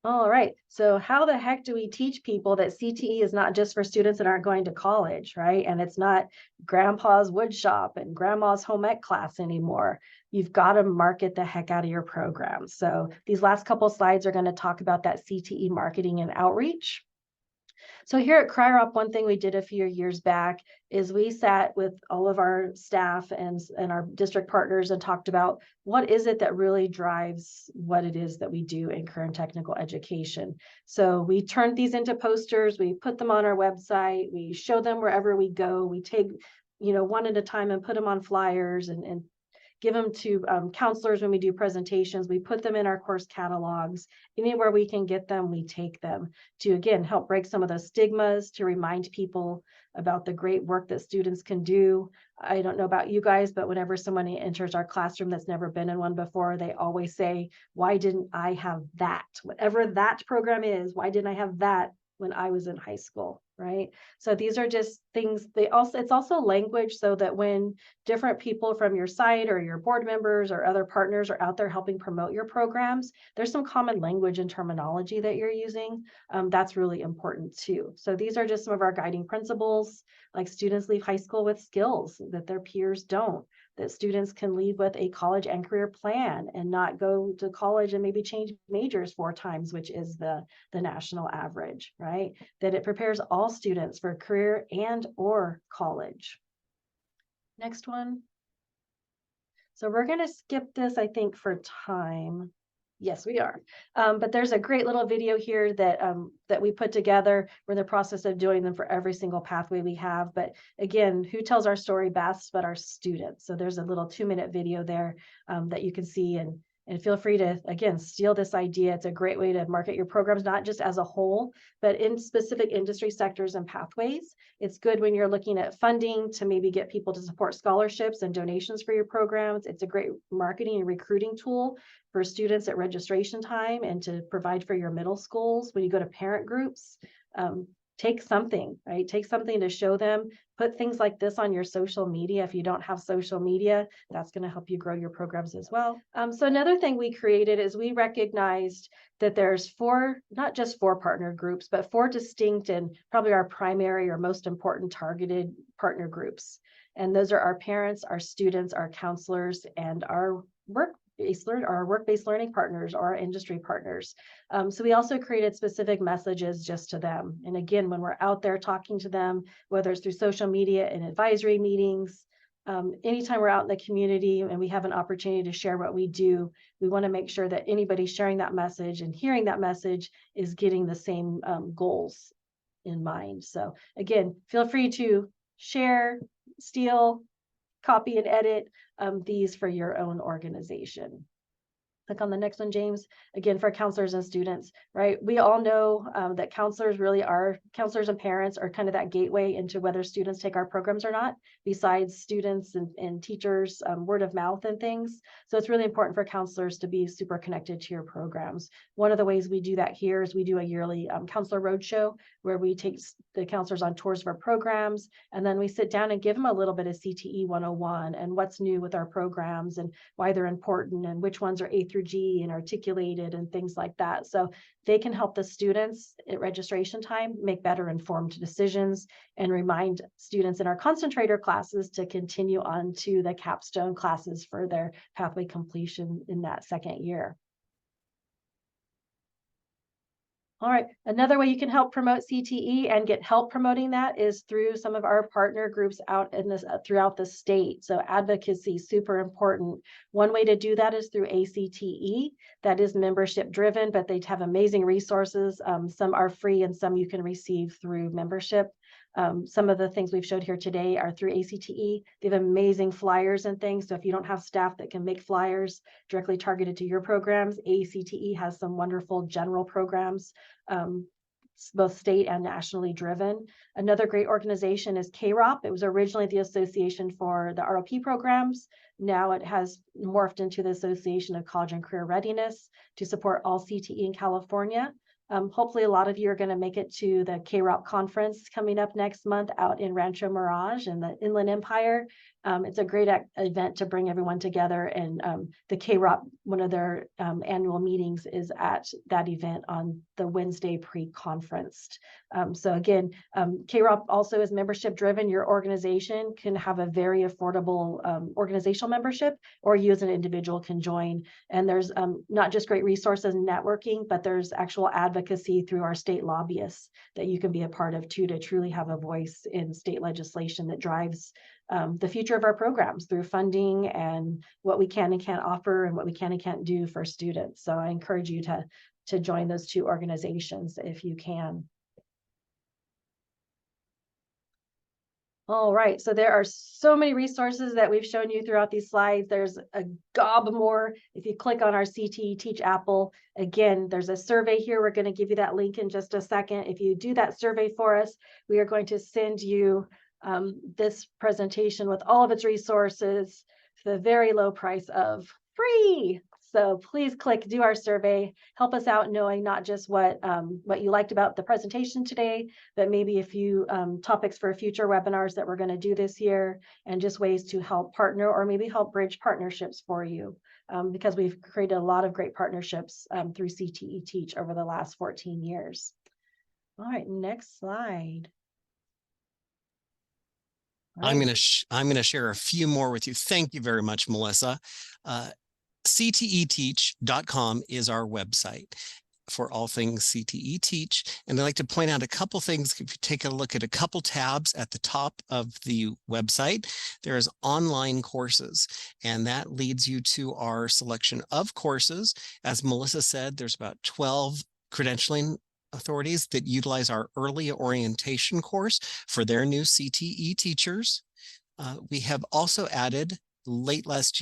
All right, so how the heck do we teach people that CTE is not just for students that aren't going to college, right? And it's not grandpa's wood shop and grandma's home ec class anymore. You've got to market the heck out of your program. So these last couple slides are going to talk about that CTE marketing and outreach. So here at CRY-ROP, one thing we did a few years back is we sat with all of our staff and our district partners and talked about what is it that really drives what it is that we do in career and technical education. So we turned these into posters, we put them on our website, we show them wherever we go, we take, one at a time and put them on flyers and give them to counselors when we do presentations. We put them in our course catalogs. Anywhere we can get them, we take them to, again, help break some of those stigmas, to remind people about the great work that students can do. I don't know about you guys, but whenever someone enters our classroom that's never been in one before, they always say, why didn't I have that? Whatever that program is, why didn't I have that when I was in high school, right? So these are just things, it's also language so that when different people from your site or your board members or other partners are out there helping promote your programs, there's some common language and terminology that you're using. That's really important too. So these are just some of our guiding principles, like students leave high school with skills that their peers don't. that students can leave with a college and career plan and not go to college and maybe change majors 4 times, which is the national average, right? That it prepares all students for career and or college. Next one. So we're going to skip this, I think, for time. Yes, we are. But there's a great little video here that that we put together. We're in the process of doing them for every single pathway we have. But again, who tells our story best but our students? So there's a little 2-minute video there that you can see, and feel free to, again, steal this idea. It's a great way to market your programs, not just as a whole, but in specific industry sectors and pathways. It's good when you're looking at funding to maybe get people to support scholarships and donations for your programs. It's a great marketing and recruiting tool for students at registration time and to provide for your middle schools when you go to parent groups. Take something, right? Take something to show them. Put things like this on your social media. If you don't have social media, that's going to help you grow your programs as well. So another thing we created is we recognized that there's 4, not just 4 partner groups, but 4 distinct and probably our primary or most important targeted partner groups. And those are our parents, our students, our counselors, and our work-based learning partners or our industry partners. So we also created specific messages just to them. And again, when we're out there talking to them, whether it's through social media and advisory meetings, anytime we're out in the community and we have an opportunity to share what we do, we want to make sure that anybody sharing that message and hearing that message is getting the same goals in mind. So again, feel free to share, steal, copy and edit these for your own organization. Click on the next one, James. Again, for counselors and students, right? We all know that counselors and parents are kind of that gateway into whether students take our programs or not, besides students and teachers, word of mouth and things. So it's really important for counselors to be super connected to your programs. One of the ways we do that here is we do a yearly counselor roadshow where we take the counselors on tours of our programs, and then we sit down and give them a little bit of CTE 101 and what's new with our programs and why they're important and which ones are A through G and articulated and things like that. So they can help the students at registration time make better informed decisions and remind students in our concentrator classes to continue on to the capstone classes for their pathway completion in that 2nd year. All right, another way you can help promote CTE and get help promoting that is through some of our partner groups out in this throughout the state. So advocacy, super important. One way to do that is through ACTE. That is membership driven, but they have amazing resources. Some are free and some you can receive through membership. Some of the things we've showed here today are through ACTE. They have amazing flyers and things. So if you don't have staff that can make flyers directly targeted to your programs, ACTE has some wonderful general programs, both state and nationally driven. Another great organization is CRY-ROP. It was originally the Association for the ROP programs. Now it has morphed into the Association of College and Career Readiness to support all CTE in California. Hopefully a lot of you are going to make it to the CRY-ROP conference coming up next month out in Rancho Mirage in the Inland Empire. It's a great event to bring everyone together, and the CRY-ROP, one of their annual meetings is at that event on the Wednesday pre-conference. So again, CRY-ROP also is membership driven. Your organization can have a very affordable organizational membership, or you as an individual can join. And there's not just great resources and networking, but there's actual advocacy through our state lobbyists that you can be a part of too, to truly have a voice in state legislation that drives the future of our programs through funding and what we can and can't offer and what we can and can't do for students. So I encourage you to join those 2 organizations if you can. All right, so there are so many resources that we've shown you throughout these slides. There's a gob more. If you click on our CTE Teach Apple, again, there's a survey here. We're going to give you that link in just a second. If you do that survey for us, we are going to send you this presentation with all of its resources for the very low price of free. So please click, do our survey, help us out knowing not just what you liked about the presentation today, but maybe a few topics for future webinars that we're going to do this year, and just ways to help partner or maybe help bridge partnerships for you, because we've created a lot of great partnerships through CTE Teach over the last 14 years. All right, next slide. I'm Right. going to share a few more with you. Thank you very much, Melissa. CTEteach.com is our website for all things CTE Teach. And I'd like to point out a couple things. If you take a look at a couple tabs at the top of the website, there is online courses, and that leads you to our selection of courses. As Melissa said, there's about 12 credentialing authorities that utilize our early orientation course for their new CTE teachers. We have also added late last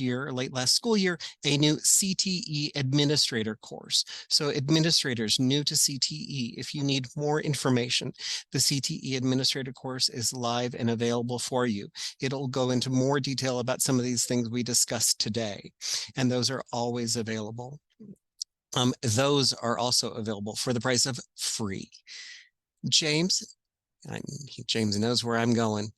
school year, a new CTE administrator course. So administrators new to CTE, if you need more information, the CTE administrator course is live and available for you. It'll go into more detail about some of these things we discussed today, and those are always available. Those are also available for the price of free. James knows where I'm going.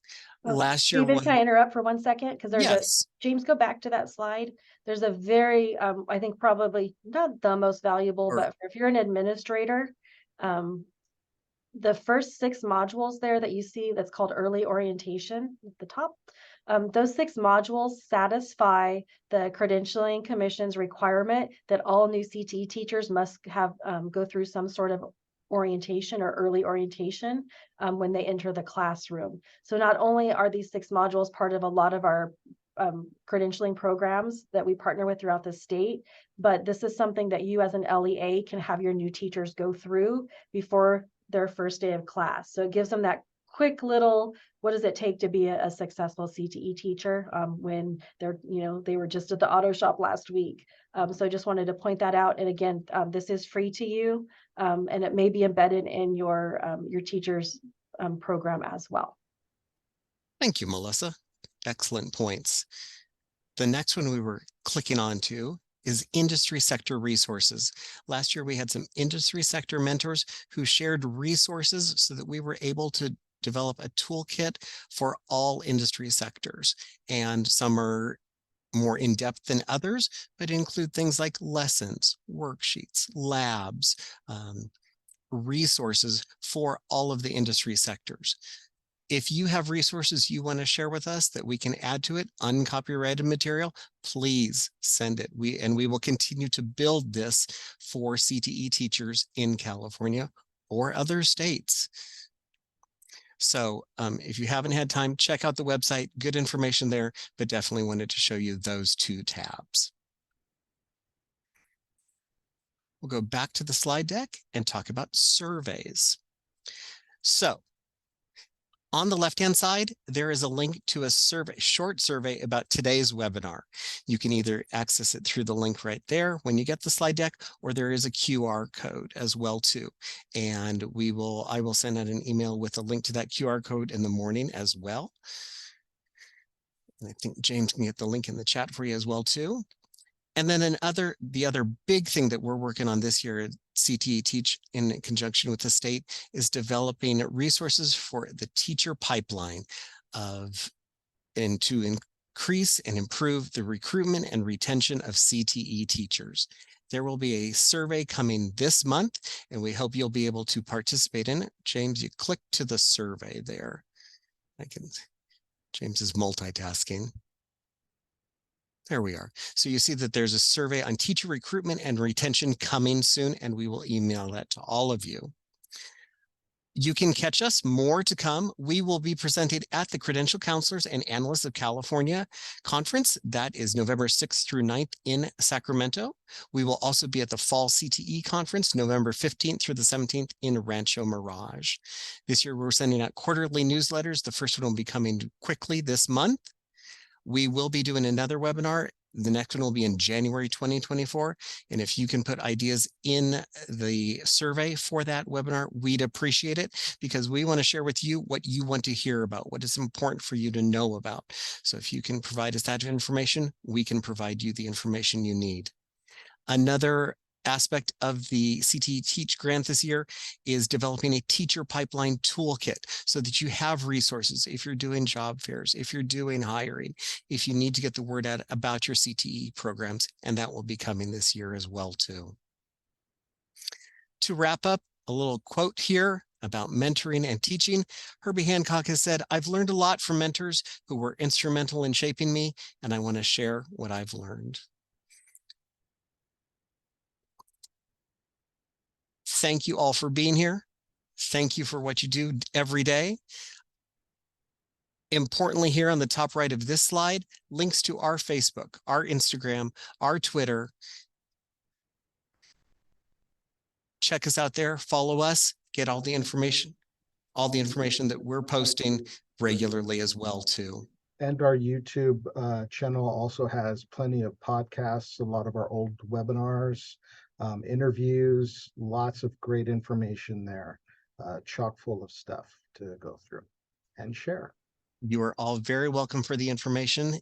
Last year, David, can I interrupt for 1 second? Because there's yes. James, go back to that slide. There's a very, I think probably not the most valuable, but if you're an administrator, the first 6 modules there that you see that's called early orientation at the top, those 6 modules satisfy the Credentialing Commission's requirement that all new CTE teachers must have go through some sort of orientation or early orientation when they enter the classroom. So not only are these 6 modules part of a lot of our credentialing programs that we partner with throughout the state, but this is something that you as an LEA can have your new teachers go through before their first day of class. So it gives them that quick little, what does it take to be a successful CTE teacher when they're, they were just at the auto shop last week. So I just wanted to point that out. And again, this is free to you, and it may be embedded in your teacher's program as well. Thank you, Melissa. Excellent points. The next one we were clicking on to is industry sector resources. Last year, we had some industry sector mentors who shared resources so that we were able to develop a toolkit for all industry sectors. And some are more in-depth than others, but include things like lessons, worksheets, labs, resources for all of the industry sectors. If you have resources you want to share with us that we can add to it, uncopyrighted material, please send it. We will continue to build this for CTE teachers in California or other states. So if you haven't had time, check out the website, good information there, but definitely wanted to show you those 2 tabs. We'll go back to the slide deck and talk about surveys. So on the left-hand side, there is a link to a short survey about today's webinar. You can either access it through the link right there when you get the slide deck, or there is a QR code as well too. And I will send out an email with a link to that QR code in the morning as well. And I think James can get the link in the chat for you as well too. And then the other big thing that we're working on this year at CTE Teach in conjunction with the state is developing resources for the teacher pipeline and to increase and improve the recruitment and retention of CTE teachers. There will be a survey coming this month, and we hope you'll be able to participate in it. James, you click to the survey there. James is multitasking. There we are. So you see that there's a survey on teacher recruitment and retention coming soon, and we will email that to all of you. You can catch us, more to come. We will be presenting at the Credential Counselors and Analysts of California conference. That is November 6th through 9th in Sacramento. We will also be at the Fall CTE Conference, November 15th through the 17th in Rancho Mirage. This year, we're sending out quarterly newsletters. The first one will be coming quickly this month. We will be doing another webinar. The next one will be in January 2024. And if you can put ideas in the survey for that webinar, we'd appreciate it, because we want to share with you what you want to hear about, what is important for you to know about. So if you can provide us that information, we can provide you the information you need. Another aspect of the CTE Teach grant this year is developing a teacher pipeline toolkit so that you have resources if you're doing job fairs, if you're doing hiring, if you need to get the word out about your CTE programs, and that will be coming this year as well too. To wrap up, a little quote here. about mentoring and teaching. Herbie Hancock has said, I've learned a lot from mentors who were instrumental in shaping me, and I want to share what I've learned. Thank you all for being here. Thank you for what you do every day. Importantly, here on the top right of this slide, links to our Facebook, our Instagram, our Twitter. Check us out there, follow us, get all the information that we're posting regularly as well too. And our YouTube channel also has plenty of podcasts, a lot of our old webinars, interviews, lots of great information there, chock full of stuff to go through and share. You are all very welcome for the information.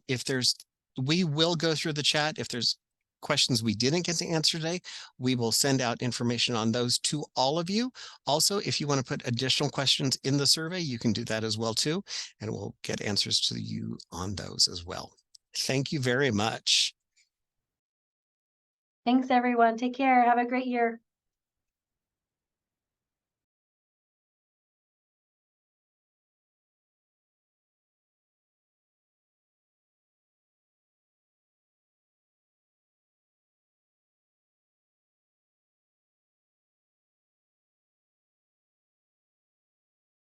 We will go through the chat. If there's questions we didn't get to answer today, we will send out information on those to all of you. Also, if you want to put additional questions in the survey, you can do that as well too, and we'll get answers to you on those as well. Thank you very much. Thanks, everyone. Take care. Have a great year.